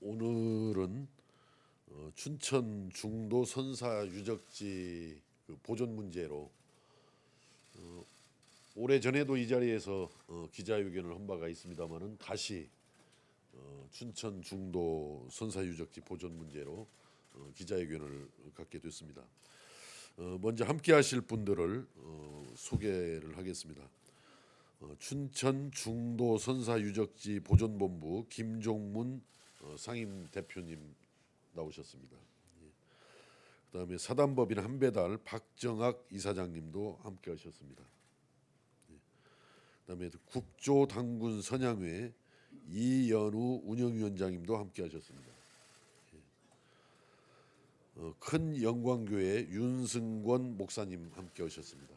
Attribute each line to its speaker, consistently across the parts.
Speaker 1: 오늘은 춘천 중도 선사 유적지 보존 문제로 오래 전에도 이 자리에서 기자회견을 한 바가 있습니다만은 다시 춘천 중도 선사 유적지 보존 문제로 기자회견을 갖게 됐습니다. 먼저 함께하실 분들을 소개를 하겠습니다. 춘천 중도 선사 유적지 보존본부 김종문 상임 대표님 나오셨습니다. 그다음에 사단법인 한배달 박정학 이사장님도 함께하셨습니다. 그다음에 국조당군 선양회 이연우 운영위원장님도 함께하셨습니다. 큰 영광교회 윤승권 목사님 함께하셨습니다.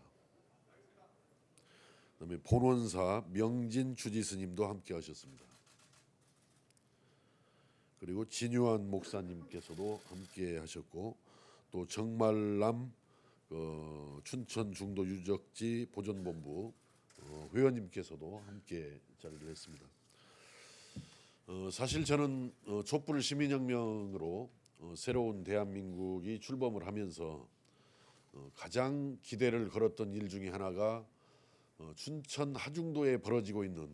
Speaker 1: 그다음에 본원사 명진 주지스님도 함께하셨습니다. 그리고 진유한 목사님께서도 함께하셨고 또 정말남 춘천 중도 유적지 보존본부 회원님께서도 함께 자리를 했습니다. 사실 저는 촛불 시민혁명으로 새로운 대한민국이 출범을 하면서 가장 기대를 걸었던 일 중에 하나가 춘천 하중도에 벌어지고 있는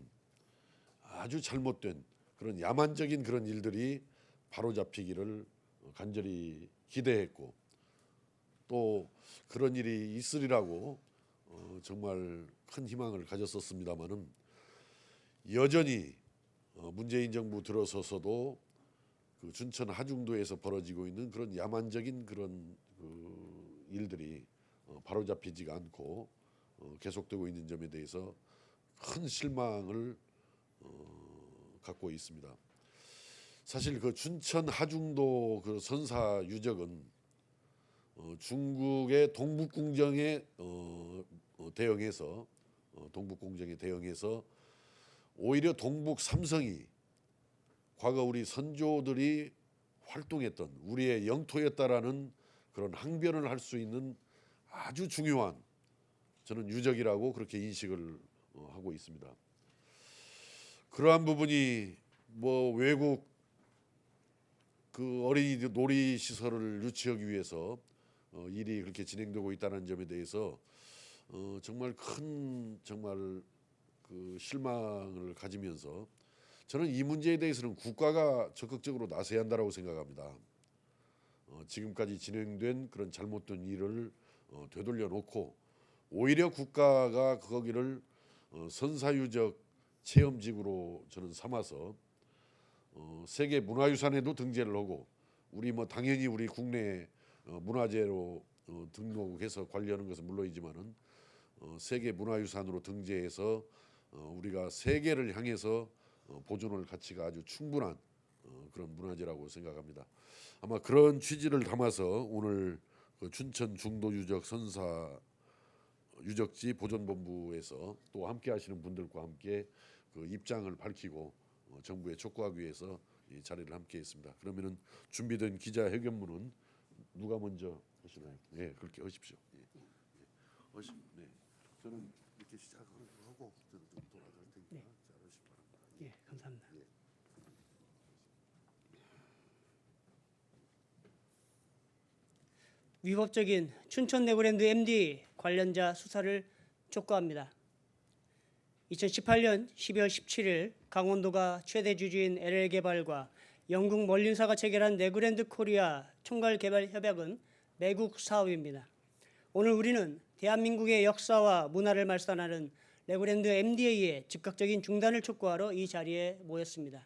Speaker 1: 아주 잘못된 그런 야만적인 그런 일들이 바로잡히기를 간절히 기대했고 또 그런 일이 있으리라고 정말 큰 희망을 가졌었습니다마는 여전히 문재인 정부 들어서서도 그 춘천 하중도에서 벌어지고 있는 그런 야만적인 그런 일들이 바로잡히지가 않고 계속되고 있는 점에 대해서 큰 실망을 갖고 있습니다. 사실 그 춘천 하중도 그 선사 유적은 중국의 동북공정에 대응해서 오히려 동북 삼성이 과거 우리 선조들이 활동했던 우리의 영토였다라는 그런 항변을 할 수 있는 아주 중요한 저는 유적이라고 그렇게 인식을 하고 있습니다. 그러한 부분이 뭐 외국 그 어린이 놀이 시설을 유치하기 위해서 일이 그렇게 진행되고 있다는 점에 대해서 정말 큰 그 실망을 가지면서 저는 이 문제에 대해서는 국가가 적극적으로 나서야 한다고 생각합니다. 지금까지 진행된 그런 잘못된 일을 되돌려 놓고 오히려 국가가 거기를 선사유적 체험지구로 저는 삼아서 세계 문화유산에도 등재를 하고 우리 뭐 당연히 우리 국내 문화재로 등록해서 관리하는 것은 물론이지만은 세계 문화유산으로 등재해서 우리가 세계를 향해서 보존할 가치가 아주 충분한 그런 문화재라고 생각합니다. 아마 그런 취지를 담아서 오늘 그 춘천 중도 유적 선사 유적지 보존본부에서 또 함께하시는 분들과 함께 그 입장을 밝히고 정부에 촉구하기 위해서 이 자리를 함께했습니다. 그러면은 준비된 기자회견문은 누가 먼저 하시나요? 네, 그렇게 하십시오. 네, 저는 이렇게 시작하고 저는 좀 돌아갈 테니까 잘하시기 바랍니다.
Speaker 2: 예, 감사합니다.
Speaker 1: 예.
Speaker 2: 위법적인 춘천 네고랜드 MD 관련자 수사를 촉구합니다. 2018년 12월 17일 강원도가 최대 주주인 LL개발과 영국 멀린사가 체결한 네고랜드 코리아 총괄개발협약은 매국 사업입니다. 오늘 우리는 대한민국의 역사와 문화를 말살하는 네고랜드 MDA의 즉각적인 중단을 촉구하러 이 자리에 모였습니다.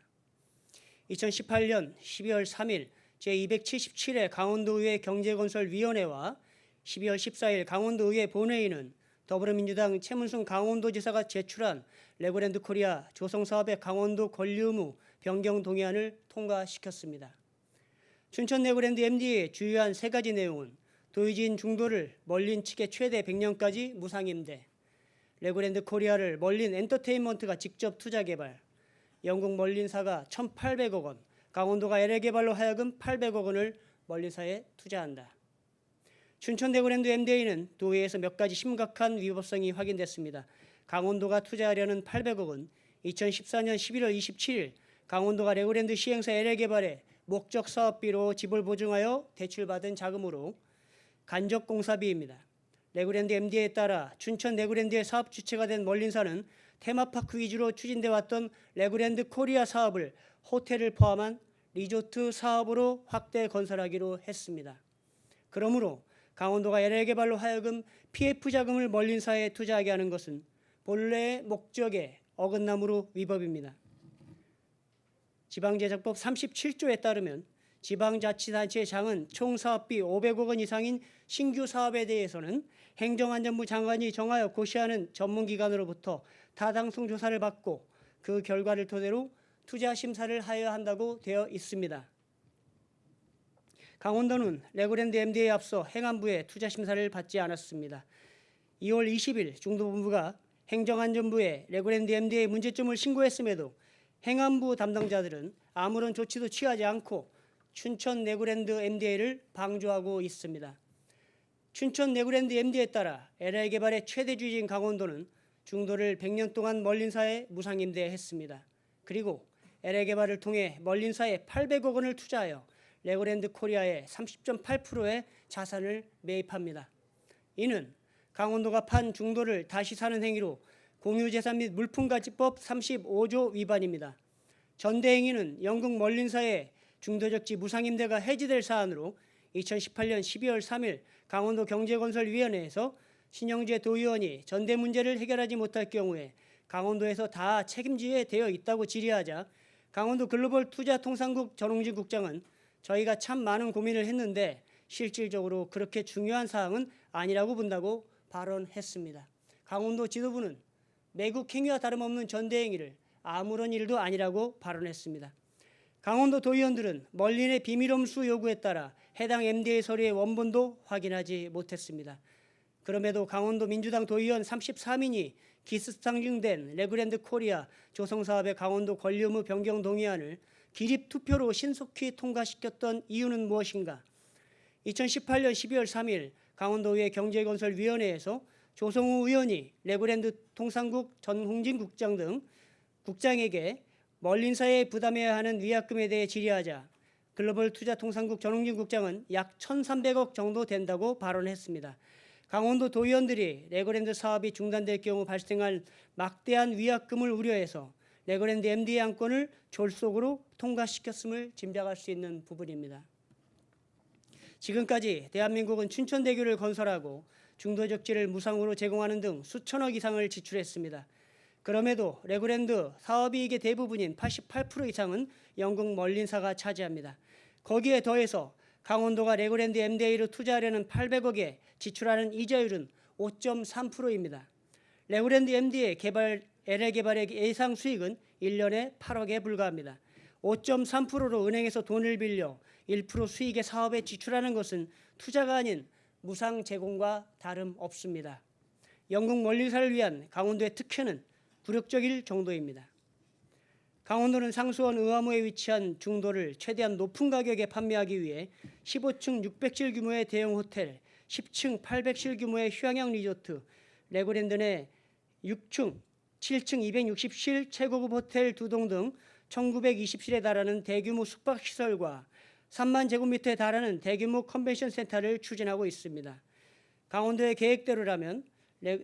Speaker 2: 2018년 12월 3일 제277회 강원도의회 경제건설위원회와 12월 14일 강원도의회 본회의는 더불어민주당 최문순 강원도지사가 제출한 레고랜드 코리아 조성사업의 강원도 권리의무 변경 동의안을 통과시켰습니다. 춘천 레고랜드 MD의 주요한 세 가지 내용은 도의진 중도를 멀린 측의 최대 100년까지 무상임대, 레고랜드 코리아를 멀린 엔터테인먼트가 직접 투자 개발, 영국 멀린사가 1,800억 원, 강원도가 LL개발로 하여금 800억 원을 멀린사에 투자한다. 춘천 네고랜드 MDA는 도의회에서 몇 가지 심각한 위법성이 확인됐습니다. 강원도가 투자하려는 800억 원, 2014년 11월 27일 강원도가 레고랜드 시행사 LA개발에 목적 사업비로 집을 보증하여 대출받은 자금으로 간접 공사비입니다. 레고랜드 MD에 따라 춘천 레고랜드의 사업 주체가 된 멀린사는 테마파크 위주로 추진돼 왔던 레고랜드 코리아 사업을 호텔을 포함한 리조트 사업으로 확대 건설하기로 했습니다. 그러므로 강원도가 LA개발로 하여금 PF 자금을 멀린사에 투자하게 하는 것은 본래의 목적에 어긋남으로 위법입니다. 지방제작법 37조에 따르면 지방자치단체의 장은 총 사업비 500억 원 이상인 신규 사업에 대해서는 행정안전부 장관이 정하여 고시하는 전문기관으로부터 타당성 조사를 받고 그 결과를 토대로 투자 심사를 하여야 한다고 되어 있습니다. 강원도는 레고랜드 MD에 앞서 행안부의 투자 심사를 받지 않았습니다. 2월 20일 중도본부가 행정안전부에 레고랜드 MD의 문제점을 신고했음에도 행안부 담당자들은 아무런 조치도 취하지 않고 춘천 레고랜드 MDA를 방조하고 있습니다. 춘천 레고랜드 MD에 따라 LA개발의 최대 주주인 강원도는 중도를 100년 동안 멀린사에 무상임대했습니다. 그리고 LA개발을 통해 멀린사에 800억 원을 투자하여 레고랜드 코리아의 30.8%의 자산을 매입합니다. 이는 강원도가 판 중도를 다시 사는 행위로 공유재산 및 물품가치법 35조 위반입니다. 전대행위는 영국 멀린사의 중도적지 무상임대가 해지될 사안으로 2018년 12월 3일 강원도 경제건설위원회에서 신영재 도의원이 전대 문제를 해결하지 못할 경우에 강원도에서 다 책임지게 되어 있다고 질의하자 강원도 글로벌 투자통상국 전홍진 국장은 저희가 참 많은 고민을 했는데 실질적으로 그렇게 중요한 사항은 아니라고 본다고 발언했습니다. 강원도 지도부는 매국 행위와 다름없는 전대행위를 아무런 일도 아니라고 발언했습니다. 강원도 도의원들은 멀린의 비밀엄수 요구에 따라 해당 MDA 서류의 원본도 확인하지 못했습니다. 그럼에도 강원도 민주당 도의원 33인이 기습상정된 레고랜드 코리아 조성사업의 강원도 권리의무 변경 동의안을 기립투표로 신속히 통과시켰던 이유는 무엇인가? 2018년 12월 3일 강원도의회 경제건설위원회에서 조성우 의원이 레고랜드 통상국 전홍진 국장 등 국장에게 멀린사에 부담해야 하는 위약금에 대해 질의하자 글로벌 투자통상국 전홍진 국장은 약 1,300억 정도 된다고 발언했습니다. 강원도 도의원들이 레고랜드 사업이 중단될 경우 발생할 막대한 위약금을 우려해서 레고랜드 MDA 안건을 졸속으로 통과시켰음을 짐작할 수 있는 부분입니다. 지금까지 대한민국은 춘천대교를 건설하고 중도적지를 무상으로 제공하는 등 수천억 이상을 지출했습니다. 그럼에도 레고랜드 사업이익의 대부분인 88% 이상은 영국 멀린사가 차지합니다. 거기에 더해서 강원도가 레고랜드 MDA로 투자하려는 800억에 지출하는 이자율은 5.3%입니다. 레고랜드 MDA 개발 LA개발의 예상 수익은 1년에 8억에 불과합니다. 5.3%로 은행에서 돈을 빌려 1% 수익의 사업에 지출하는 것은 투자가 아닌 무상 제공과 다름없습니다. 영국 멀린사를 위한 강원도의 특혜는 굴욕적일 정도입니다. 강원도는 상수원 의화무에 위치한 중도를 최대한 높은 가격에 판매하기 위해 15층 600실 규모의 대형 호텔, 10층 800실 규모의 휴양형 리조트, 레고랜드 내 6층, 7층 260실 최고급 호텔 2동 등 1920실에 달하는 대규모 숙박시설과 3만 제곱미터에 달하는 대규모 컨벤션 센터를 추진하고 있습니다. 강원도의 계획대로라면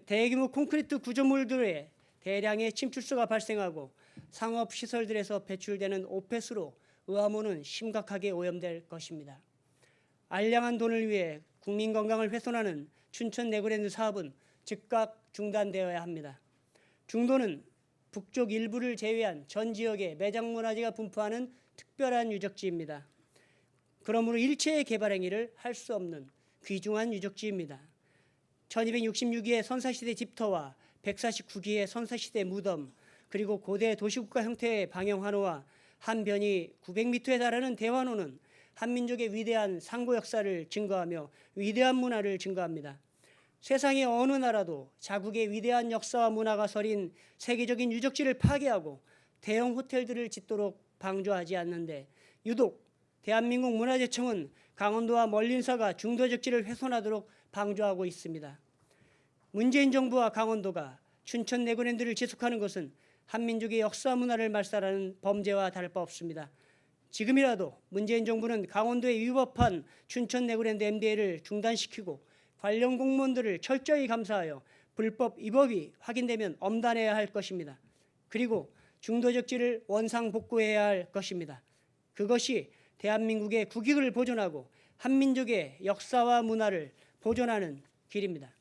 Speaker 2: 대규모 콘크리트 구조물들의 대량의 침출수가 발생하고 상업시설들에서 배출되는 오폐수로 의화무는 심각하게 오염될 것입니다. 알량한 돈을 위해 국민 건강을 훼손하는 춘천 레고랜드 사업은 즉각 중단되어야 합니다. 중도는 북쪽 일부를 제외한 전 지역에 매장문화재가 분포하는 특별한 유적지입니다. 그러므로 일체의 개발 행위를 할 수 없는 귀중한 유적지입니다. 1266기의 선사시대 집터와 149기의 선사시대 무덤, 그리고 고대 도시국가 형태의 방영환호와 한 변이 900m에 달하는 대환호는 한민족의 위대한 상고 역사를 증거하며 위대한 문화를 증거합니다. 세상의 어느 나라도 자국의 위대한 역사와 문화가 서린 세계적인 유적지를 파괴하고 대형 호텔들을 짓도록 방조하지 않는데 유독 대한민국 문화재청은 강원도와 멀린사가 중도적지를 훼손하도록 방조하고 있습니다. 문재인 정부와 강원도가 춘천 레고랜드를 지속하는 것은 한민족의 역사 문화를 말살하는 범죄와 다를 바 없습니다. 지금이라도 문재인 정부는 강원도에 위법한 춘천 네그랜드 MDL을 중단시키고 관련 공무원들을 철저히 감사하여 불법 위법이 확인되면 엄단해야 할 것입니다. 그리고 중도적지를 원상복구해야 할 것입니다. 그것이 대한민국의 국익을 보존하고 한민족의 역사와 문화를 보존하는 길입니다.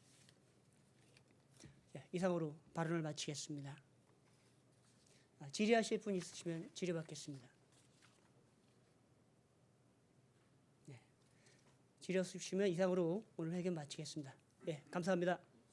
Speaker 2: 이상으로 발언을 마치겠습니다. 질의하실 분 있으시면 질의받겠습니다. 질의 없으시면 이상으로 오늘 회견 마치겠습니다. 감사합니다.